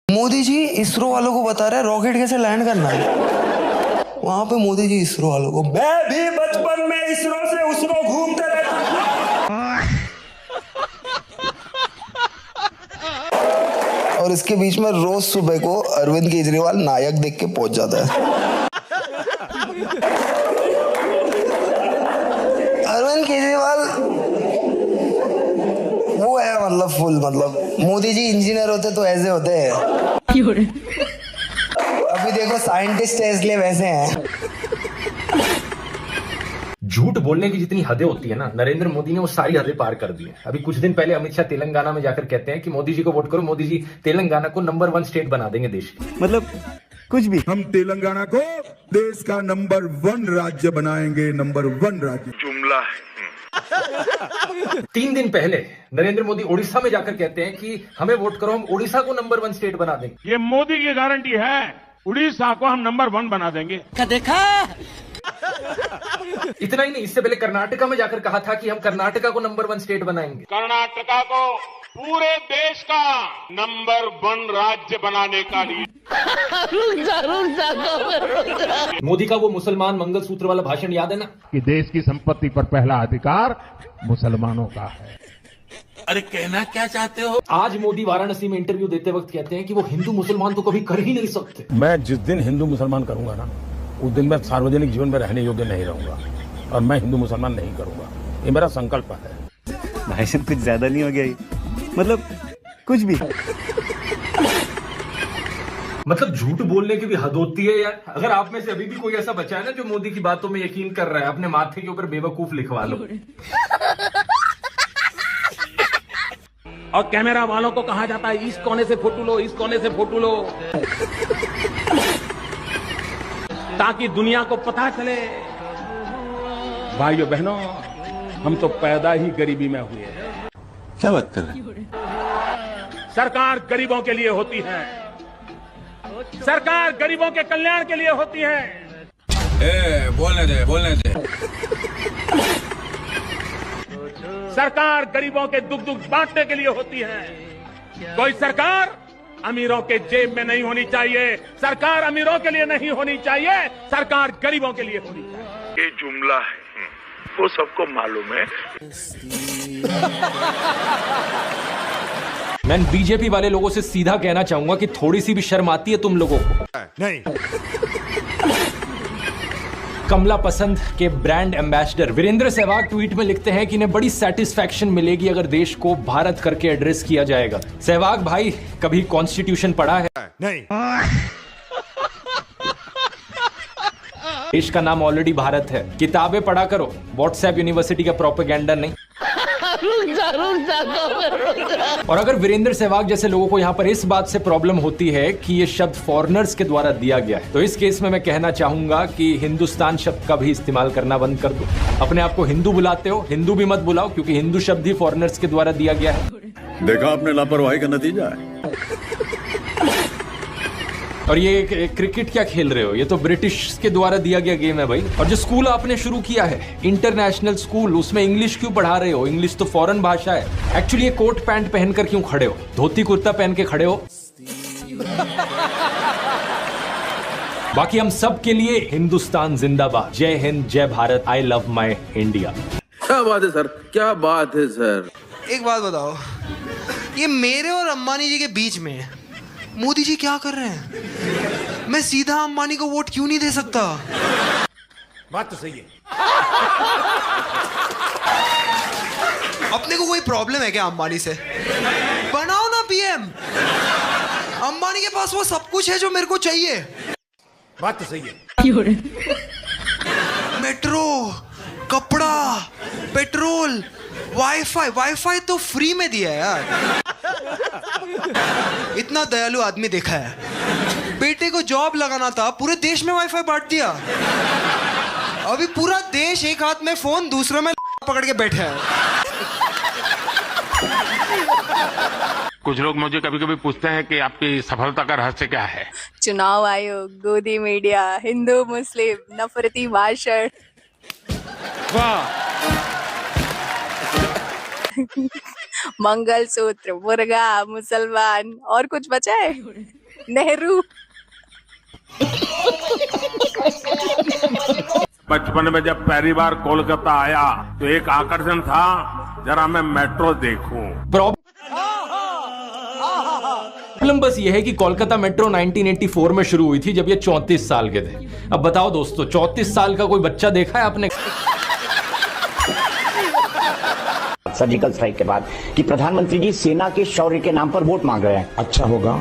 मोदी जी इसरो वालों को बता रहे हैं रॉकेट कैसे लैंड करना है। वहां पे मोदी जी इसरो वालों को, मैं भी बचपन में इसरो से उसरो घूमते रहता था। और इसके बीच में रोज सुबह को अरविंद केजरीवाल नायक देख के पहुंच जाता है। अरविंद केजरीवाल वो है मतलब फुल, मतलब मोदी जी इंजीनियर होते तो ऐसे होते हैं, अभी देखो साइंटिस्ट है इसलिए वैसे हैं। झूठ बोलने की जितनी हदें होती है ना, नरेंद्र मोदी ने वो सारी हदें पार कर दी है। अभी कुछ दिन पहले अमित शाह तेलंगाना में जाकर कहते हैं कि मोदी जी को वोट करो, मोदी जी तेलंगाना को नंबर 1 स्टेट बना देंगे देश की। मतलब कुछ भी, हम तेलंगाना को देश का नंबर 1 राज्य बनाएंगे, नंबर 1 राज्य। जुमला है। 3 दिन पहले नरेंद्र मोदी ओडिशा में जाकर कहते हैं कि हमें वोट करो, हम ओडिशा को नंबर 1 स्टेट बना देंगे। ये मोदी की गारंटी है, उड़ीसा को हम नंबर 1 बना देंगे। क्या देखा? इतना ही नहीं, इससे पहले कर्नाटका में जाकर कहा था कि हम कर्नाटका को नंबर 1 स्टेट बनाएंगे। कर्नाटका को पूरे देश का नंबर 1 राज्य बनाने का लिए मोदी का वो मुसलमान मंगलसूत्र वाला भाषण याद है ना, कि देश की संपत्ति पर पहला अधिकार मुसलमानों का है। अरे कहना क्या चाहते हो? आज मोदी वाराणसी में इंटरव्यू देते वक्त कहते हैं कि वो हिंदू मुसलमान तो कभी कर ही नहीं सकते। मैं जिस दिन हिंदू मुसलमान करूंगा ना, उस दिन मैं सार्वजनिक जीवन में रहने योग्य नहीं रहूंगा, और मैं हिंदू मुसलमान नहीं करूंगा, ये मेरा संकल्प है। भाई साहब कुछ ज्यादा नहीं हो गया ये? मतलब कुछ भी, मतलब झूठ बोलने की भी हद होती है यार। अगर आप में से अभी भी कोई ऐसा बचा है ना जो मोदी की बातों में यकीन कर रहा है, अपने माथे के ऊपर बेवकूफ लिखवा लो। और कैमरा वालों को कहा जाता है इस कोने से फोटो लो, इस कोने से फोटो लो, ताकि दुनिया को पता चले भाइयों बहनों, हम तो पैदा ही गरीबी में हुए हैं। क्या बात कर रहे हैं? सरकार गरीबों के लिए होती है, सरकार गरीबों के कल्याण के लिए होती है। बोलने दे। सरकार गरीबों के दुख बांटने के लिए होती है। कोई सरकार अमीरों के जेब में नहीं होनी चाहिए, सरकार अमीरों के लिए नहीं होनी चाहिए, सरकार गरीबों के लिए होनी चाहिए। ये जुमला है, वो सबको मालूम है। मैं बीजेपी वाले लोगों से सीधा कहना चाहूंगा कि थोड़ी सी भी शर्म आती है तुम लोगों को? नहीं। कमला पसंद के brand ambassador Virender Sehwag tweet में लिखते हैं कि इन्हें बड़ी सेटिस्फैक्शन मिलेगी अगर देश को भारत करके एड्रेस किया जाएगा। सहवाग भाई कभी कॉन्स्टिट्यूशन पढ़ा है? नहीं। देश का नाम ऑलरेडी भारत है, किताबें पढ़ा करो, व्हाट्सएप यूनिवर्सिटी का प्रोपेगेंडा नहीं। और अगर वीरेंद्र सहवाग जैसे लोगों को यहाँ पर इस बात से प्रॉब्लम होती है कि ये शब्द फॉरेनर्स के द्वारा दिया गया है, तो इस केस में मैं कहना चाहूंगा कि हिंदुस्तान शब्द का भी इस्तेमाल करना बंद कर दो। अपने आप को हिंदू बुलाते हो, हिंदू भी मत बुलाओ, क्योंकि हिंदू शब्द ही फॉरेनर्स के द्वारा दिया गया है। देखा आपने लापरवाही का नतीजा है। और ये क्रिकेट क्या खेल रहे हो? ये तो ब्रिटिश के द्वारा दिया गया गेम है भाई। और जो स्कूल आपने शुरू किया है इंटरनेशनल स्कूल, उसमें इंग्लिश क्यों पढ़ा रहे हो? इंग्लिश तो फॉरेन भाषा है। एक्चुअली ये कोट पैंट पहनकर क्यों खड़े हो? धोती कुर्ता पहन के खड़े हो। बाकी हम सब के लिए हिंदुस्तान जिंदाबाद, जय हिंद, जय Bharat, I love my India. क्या बात है सर, क्या बात है सर। एक बात बताओ, ये मेरे और अंबानी जी के बीच में मोदी जी क्या कर रहे हैं? मैं सीधा अंबानी को वोट क्यों नहीं दे सकता? बात तो सही है। अपने को कोई प्रॉब्लम है क्या अंबानी से? बनाओ ना पीएम। अंबानी के पास वो सब कुछ है जो मेरे को चाहिए। बात तो सही है। मेट्रो, कपड़ा, पेट्रोल, वाईफाई तो फ्री में दिया है यार। इतना दयालु आदमी देखा है। बेटे को जॉब लगाना था, पूरे देश में वाईफाई बांट दिया। अभी पूरा देश एक हाथ में फोन, दूसरे में पकड़ के बैठे हैं। कुछ लोग मुझे कभी कभी पूछते हैं कि आपकी सफलता का रहस्य क्या है? चुनाव आयोग, गोदी मीडिया, हिंदू मुस्लिम, नफरती भाषण, वाह, मंगलसूत्र, मुर्गा, मुसलमान और कुछ बचा है? नेहरू। बचपन में जब पहली बार कोलकाता आया तो एक आकर्षण था, जरा मैं मेट्रो देखूं। प्रॉब्लम बस ये है कि कोलकाता मेट्रो 1984 में शुरू हुई थी जब ये 34 साल के थे। अब बताओ दोस्तों, 34 साल का कोई बच्चा देखा है आपने? सर्जिकल स्ट्राइक के बाद कि प्रधानमंत्री जी सेना के शौर्य के नाम पर वोट मांग रहे हैं। अच्छा होगा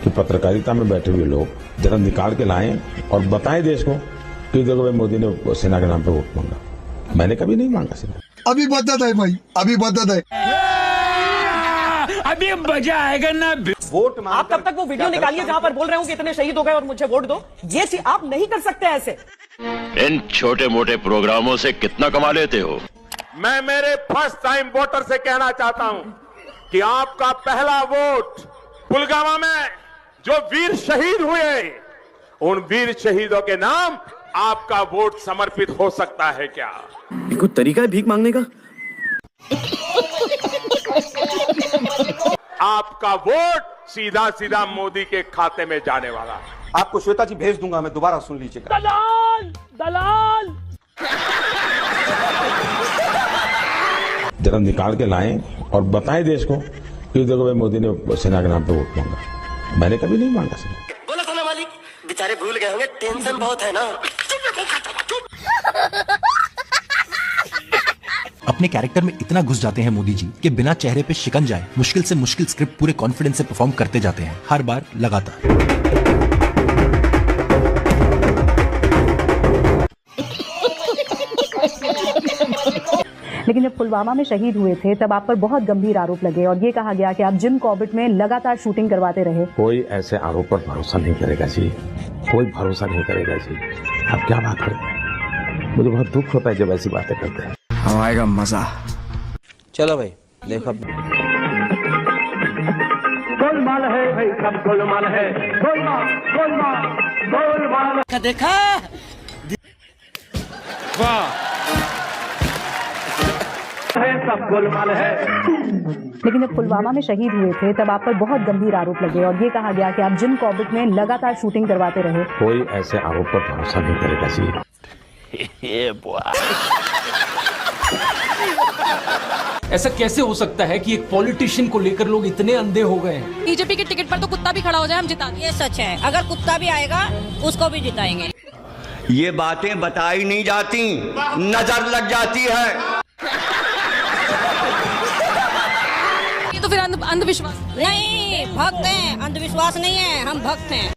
कि पत्रकारिता में बैठे हुए लोग जरा निकाल के लाएं और बताएं देश को कि देखो भाई मोदी ने सेना के नाम पर वोट मांगा। मैंने कभी नहीं मांगा सेना। अभी बदत है भाई, अभी बदत है। अभी मजा आएगा ना। वोट आप तब तक वो वीडियो निकालिए जहां पर बोल रहे हो कि इतने शहीद हो गए और मुझे वोट दो। ये चीज आप नहीं कर सकते ऐसे। इन छोटे मोटे प्रोग्रामों से कितना कमा लेते हो? मैं मेरे फर्स्ट टाइम वोटर से कहना चाहता हूं कि आपका पहला वोट पुलवामा में जो वीर शहीद हुए, उन वीर शहीदों के नाम आपका वोट समर्पित हो सकता है क्या? कोई तरीका है भीख मांगने का? आपका वोट सीधा सीधा मोदी के खाते में जाने वाला है। आपको श्वेता जी भेज दूंगा, मैं दोबारा सुन लीजिएगा। दलाल दलाल। जरा निकाल के लाएं और बताएं देश को कि देखो भाई मोदी ने सेना के नाम पर वोट मांगा। मैंने कभी नहीं मांगा सेना। बोला था ना मालिक, बेचारे भूल गए होंगे, टेंशन बहुत है ना। अपने कैरेक्टर में इतना घुस जाते हैं मोदी जी कि बिना चेहरे पे शिकन जाए मुश्किल से मुश्किल स्क्रिप्ट पूरे कॉन्फिडेंस से परफॉर्म करते जाते हैं, हर बार लगातार। लेकिन जब पुलवामा में शहीद हुए थे तब आप पर बहुत गंभीर आरोप लगे और ये कहा गया कि आप जिम कॉर्बेट में लगातार शूटिंग करवाते रहे। कोई ऐसे आरोप पर भरोसा नहीं करेगा जी, कोई भरोसा नहीं करेगा जी। आप क्या बात करते हैं? मुझे बहुत दुख होता है जब ऐसी बातें करते हैं। आएगा मजा। चलो भाई देखो। गोलमाल है भाई, सब गोलमाल है। गोलमाल गोलमाल गोलमाल का देखा? वाह, सब गोलमाल है। लेकिन जब पुलवामा में शहीद हुए थे तब आप पर बहुत गंभीर आरोप लगे और ये कहा गया कि आप जिम कॉर्बेट में लगातार शूटिंग करवाते रहे। कोई ऐसे आरोप पर भरोसा नहीं करेगा जी। ऐसा कैसे हो सकता है कि एक पॉलिटिशियन को लेकर लोग इतने अंधे हो गए हैं? बीजेपी के टिकट पर तो कुत्ता भी खड़ा हो जाए हम जिता देंगे। ये सच है, अगर कुत्ता भी आएगा उसको भी जिताएंगे। ये बातें बताई नहीं जाती, नजर लग जाती है। ये तो फिर अंधविश्वास नहीं, भक्त हैं, अंधविश्वास नहीं है, हम भक्त हैं।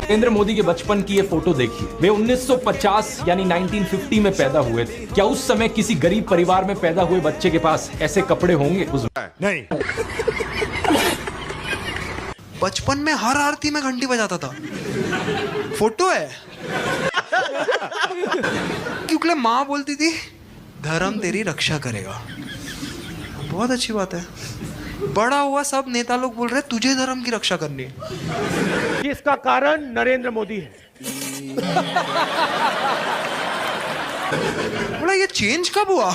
नरेंद्र मोदी के बचपन की ये फोटो देखिए। वे 1950 यानी 1950 में पैदा हुए थे। क्या उस समय किसी गरीब परिवार में पैदा हुए बच्चे के पास ऐसे कपड़े होंगे? नहीं। बचपन में हर आरती में घंटी बजाता था। फोटो है। क्योंकि माँ बोलती थी धर्म तेरी रक्षा करेगा। बहुत अच्छी बात है। बड़ा हुआ सब नेता लोग बोल रहे तुझे धर्म की रक्षा करनी है। इसका कारण नरेंद्र मोदी है। बोला ये चेंज कब हुआ?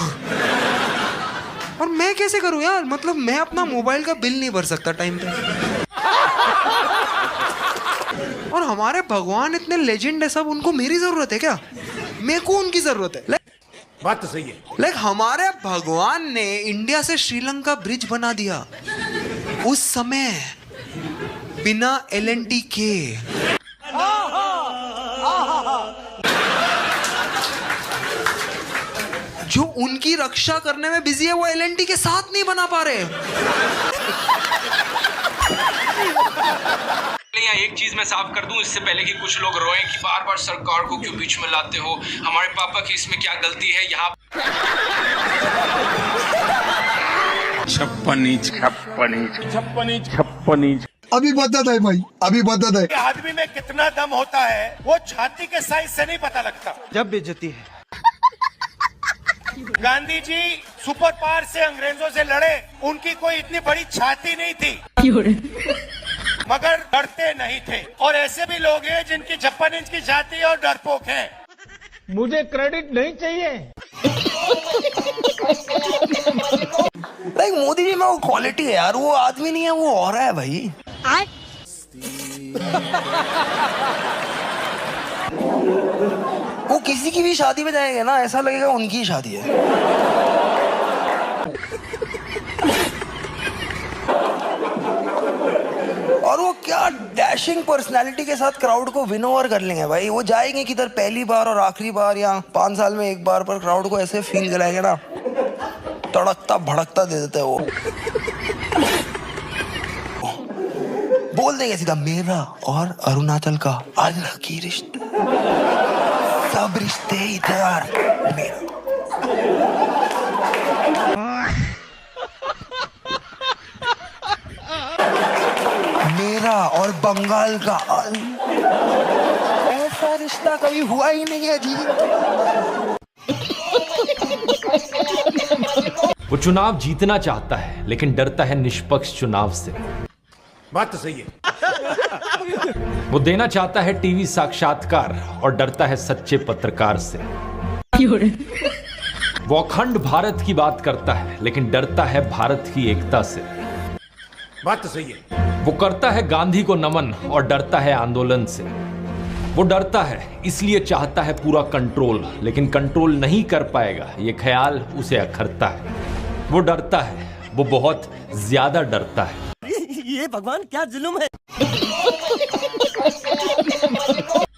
और मैं कैसे करूं यार? मतलब मैं अपना मोबाइल का बिल नहीं भर सकता टाइम पे। और हमारे भगवान इतने लेजेंड है सब, उनको मेरी जरूरत है क्या? मेरे को उनकी जरूरत है। बात तो सही है। लाइक हमारे भगवान ने इंडिया से श्रीलंका ब्रिज बना दिया उस समय बिना LNT के। जो उनकी रक्षा करने में बिजी है वो LNT के साथ नहीं बना पा रहे। यहाँ एक चीज मैं साफ कर दूं इससे पहले कि कुछ लोग रोएं कि बार बार सरकार को क्यों बीच में लाते हो, हमारे पापा की इसमें क्या गलती है? यहाँ 56 अभी बदत है भाई, अभी बदत है। आदमी में कितना दम होता है वो छाती के साइज से नहीं पता लगता। जब बेइज्जती है। गांधी जी सुपर पावर से अंग्रेजों से लड़े, उनकी कोई इतनी बड़ी छाती नहीं थी, मगर डरते नहीं थे। और ऐसे भी लोग हैं जिनकी 56 इंच की छाती और डरपोक हैं। मुझे क्रेडिट नहीं चाहिए। लाइक मोदी जी में वो क्वालिटी है यार, वो आदमी नहीं है, वो और है भाई। वो किसी की भी शादी में जाएंगे ना, ऐसा लगेगा उनकी ही शादी है। और वो क्या डैशिंग पर्सनालिटी के साथ क्राउड को विन ओवर कर लेंगे भाई। वो जाएंगे किधर पहली बार और आखिरी बार या 5 साल में एक बार, पर क्राउड को ऐसे फील कराएंगे ना, तड़कता भड़कता दे देते हैं वो। बोल देंगे सीधा, मेरा और अरुणाचल का आज की रिश्ता, सब रिश्ते इधर मेरा। मेरा और बंगाल का ऐसा रिश्ता कभी हुआ ही नहीं है जी। वो चुनाव जीतना चाहता है लेकिन डरता है निष्पक्ष चुनाव से। बात तो सही है। वो देना चाहता है टीवी साक्षात्कार और डरता है सच्चे पत्रकार से। वो अखंड भारत की बात करता है लेकिन डरता है भारत की एकता से। बात तो सही है। वो करता है गांधी को नमन और डरता है आंदोलन से। वो डरता है इसलिए चाहता है पूरा कंट्रोल, लेकिन कंट्रोल नहीं कर पाएगा, ये ख्याल उसे अखरता है। वो डरता है, वो बहुत ज्यादा डरता है। ये भगवान क्या जुल्म है।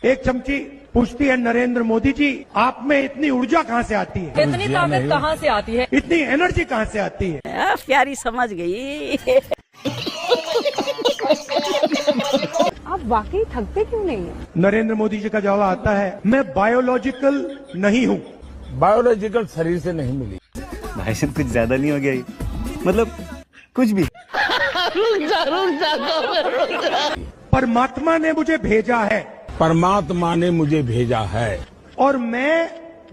एक चमची पूछती है नरेंद्र मोदी जी, आप में इतनी ऊर्जा कहाँ से आती है? इतनी ताकत कहाँ से आती है? इतनी एनर्जी कहाँ से आती है? प्यारी समझ गई। आप वाकई थकते क्यों नहीं है? नरेंद्र मोदी जी का जवाब आता है, मैं बायोलॉजिकल नहीं हूँ। बायोलॉजिकल शरीर से नहीं मिली। भाई साहब कुछ ज्यादा नहीं हो गया ये? मतलब कुछ भी। परमात्मा ने मुझे भेजा है। परमात्मा ने मुझे भेजा है। और मैं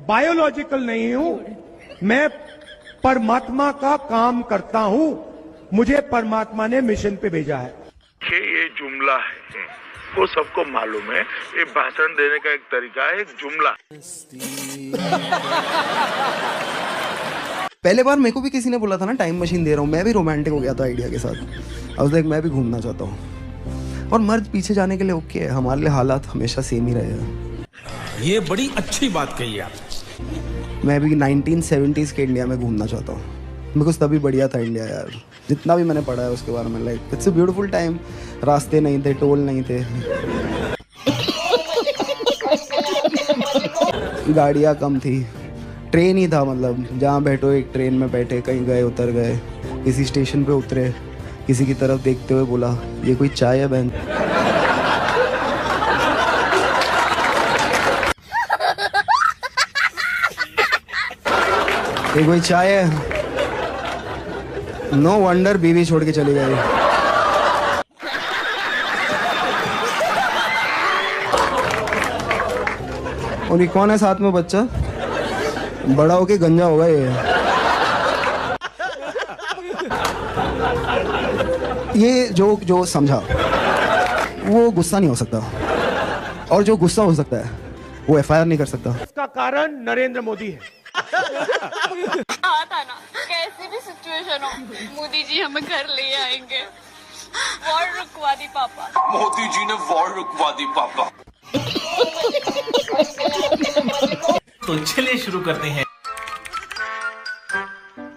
बायोलॉजिकल नहीं हूँ, मैं परमात्मा का काम करता हूँ। मुझे परमात्मा ने मिशन पे भेजा है। ये जुमला है, वो सबको मालूम है। ये भाषण देने का एक तरीका है, एक जुमला। पहले बार मेरे को भी किसी ने बोला था ना टाइम मशीन दे रहा हूँ, मैं भी रोमांटिक हो गया था आइडिया के साथ। अब देख मैं भी घूमना चाहता हूँ, और मर्द पीछे जाने के लिए ओके है, हमारे लिए हालात हमेशा सेम ही रहेगा। ये बड़ी अच्छी बात कही आप। मैं भी 1970s के इंडिया में घूमना चाहता हूँ। मेरे को तभी बढ़िया था इंडिया यार, जितना भी मैंने पढ़ा है उसके बारे में। Like it's a beautiful time. रास्ते नहीं थे, टोल नहीं थे, गाड़ियाँ कम थी, ट्रेन ही था। मतलब जहाँ बैठो एक ट्रेन में बैठे, कहीं गए उतर गए, किसी स्टेशन पे उतरे, किसी की तरफ देखते हुए बोला ये कोई चाय है बहन। ये कोई चाय है। नो वंडर बीवी छोड़ के चली गई। और ये कौन है साथ में बच्चा? बड़ा होके गंजा होगा ये जो समझा वो गुस्सा नहीं हो सकता, और जो गुस्सा हो सकता है वो एफआईआर नहीं कर सकता। इसका कारण नरेंद्र मोदी है। आता ना कैसी भी सिचुएशन हो, मोदी जी हमें घर ले आएंगे। वॉर रुकवा दी पापा। मोदी जी ने वॉर रुकवा दी पापा। तो चलिए शुरू करते हैं।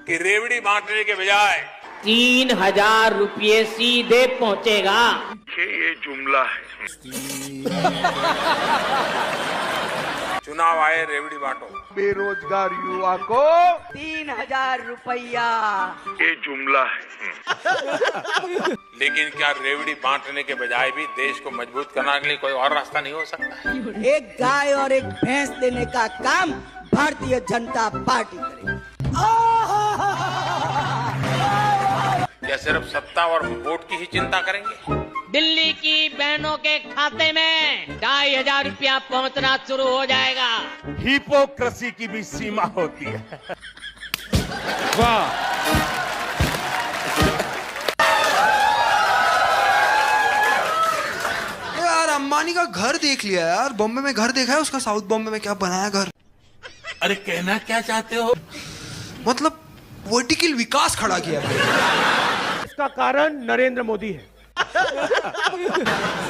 कि रेवड़ी बांटने के बजाय 3000 रुपये सीधे पहुंचेगा। ये जुमला है। चुनाव आए रेवड़ी बांटो। बेरोजगार युवा को 3000 रुपया। ये जुमला है। लेकिन क्या रेवड़ी बांटने के बजाय भी देश को मजबूत करने के लिए कोई और रास्ता नहीं हो सकता? एक गाय और एक भैंस देने का काम भारतीय जनता पार्टी करेगी। या सिर्फ सत्ता और वोट की ही चिंता करेंगे? दिल्ली की बहनों के खाते में 2500 रुपया पहुंचना शुरू हो जाएगा। हिपोक्रेसी की भी सीमा होती है। वाह। यार अंबानी का घर देख लिया यार, बॉम्बे में घर देखा है उसका, साउथ बॉम्बे में क्या बनाया घर। अरे कहना क्या चाहते हो? मतलब वर्टिकल विकास खड़ा किया। इसका कारण नरेंद्र मोदी है।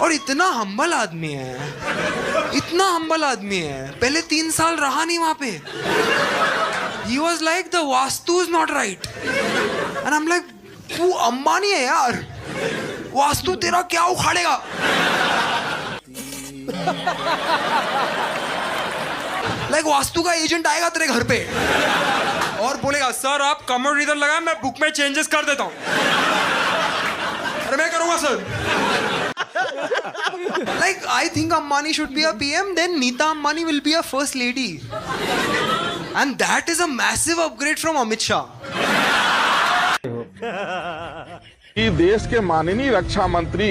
और इतना हम्बल आदमी है, इतना हम्बल आदमी है। पहले 3 साल रहा नहीं वहां पे। He was like the vastu is not right, and I'm like, तू अंबानी है यार, वास्तु तेरा क्या उखाड़ेगा? लाइक वास्तु का एजेंट आएगा तेरे घर पे और बोलेगा सर आप कमर इधर लगाए, मैं बुक में चेंजेस कर देता हूँ। अरे मैं करूंगा sir. Like I think Ambani should be a PM, then Neeta Ambani will be a first lady, and that is a massive upgrade from Amit Shah. कि देश के माननीय रक्षा मंत्री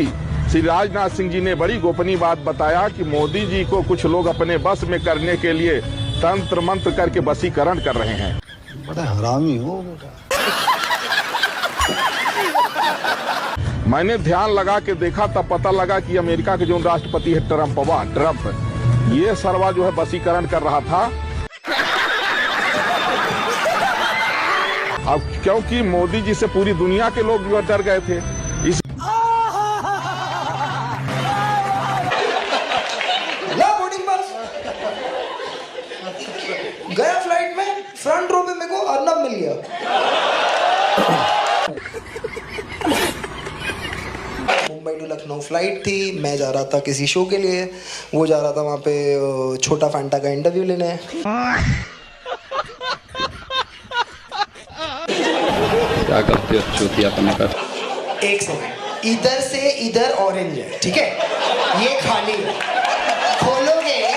श्री राजनाथ सिंह जी ने बड़ी गोपनीय बात बताया कि मोदी जी को कुछ लोग अपने बस में करने के लिए तंत्र मंत्र करके बसीकरण कर रहे हैं। बड़ा हरामी हो बेटा। मैंने ध्यान लगा के देखा तब पता लगा कि अमेरिका के जो राष्ट्रपति है ट्रंप, ये सरवा जो है बसीकरण कर रहा था। अब क्योंकि मोदी जी से पूरी दुनिया के लोग जो डर गए थे, इस बोर्डिंग पास गया फ्लाइट में, फ्रंट रो पे मेरे को अर्नब मिल गया। मुंबई टू लखनऊ फ्लाइट थी, मैं जा रहा था किसी शो के लिए, वो जा रहा था वहाँ पे छोटा फैंटा का इंटरव्यू लेने। क्या करते हो चूतिया करने का? एक सेकंड, इधर से इधर ऑरेंज है, ठीक है, ये खाली है, खोलोगे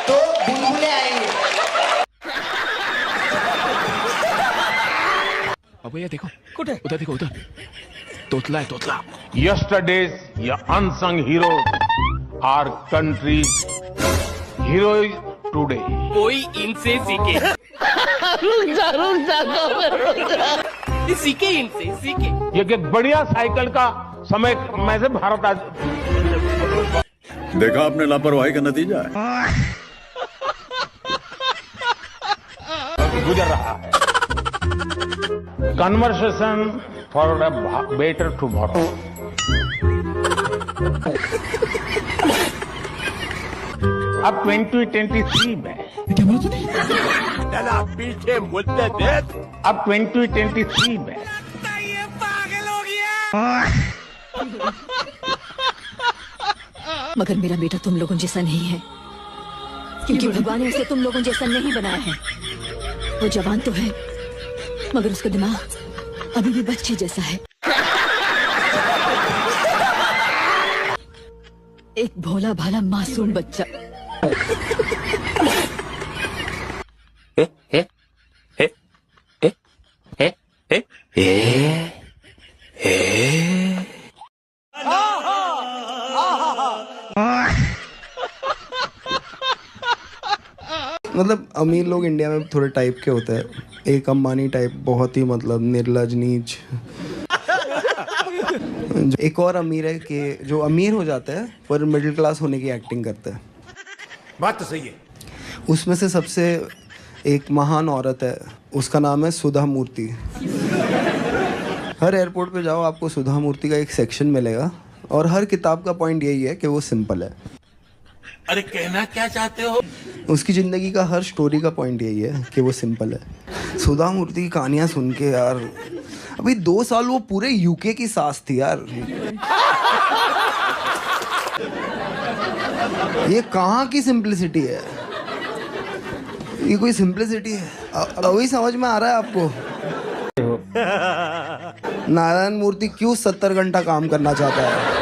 तो बुलबुले आएंगे। अब ये देखो, उधर देखो, उधर तोतला है, तोतला। Yesterday's unsung heroes are country's heroes today. कोई इनसे सीखे। सीखे इनसे, सीखे। ये एक बढ़िया साइकिल का समय में से भारत आज देखा आपने लापरवाही का नतीजा है। गुजर रहा है। Conversation for a better tomorrow. अब 2023 में पीछे मुद्दे दे। अब 2023 में मगर मेरा बेटा तुम लोगों जैसा नहीं है, क्योंकि भगवान ने उसे तुम लोगों जैसा नहीं बनाया है। वो जवान तो है मगर उसका दिमाग अभी भी बच्चे जैसा है। एक भोला भाला मासूम बच्चा। मतलब अमीर लोग इंडिया में थोड़े टाइप के होते हैं। एक अंबानी टाइप, बहुत ही मतलब निर्लज नीच। एक और अमीर है कि जो अमीर हो जाता है पर मिडिल क्लास होने की एक्टिंग करता है। बात तो सही है। उसमें से सबसे एक महान औरत है, उसका नाम है सुधा मूर्ति। हर एयरपोर्ट पे जाओ आपको सुधा मूर्ति का एक सेक्शन मिलेगा, और हर किताब का पॉइंट यही है कि वो सिंपल है। अरे कहना क्या चाहते हो? उसकी ज़िंदगी का हर स्टोरी का पॉइंट यही है कि वो सिंपल है। सुधा मूर्ति की कहानियाँ सुन के यार, अभी 2 साल वो पूरे यूके की सास थी यार। ये कहाँ की सिंपलिसिटी है? ये कोई सिंपलिसिटी है? अभी समझ में आ रहा है आपको नारायण मूर्ति क्यों 70 घंटा काम करना चाहता है।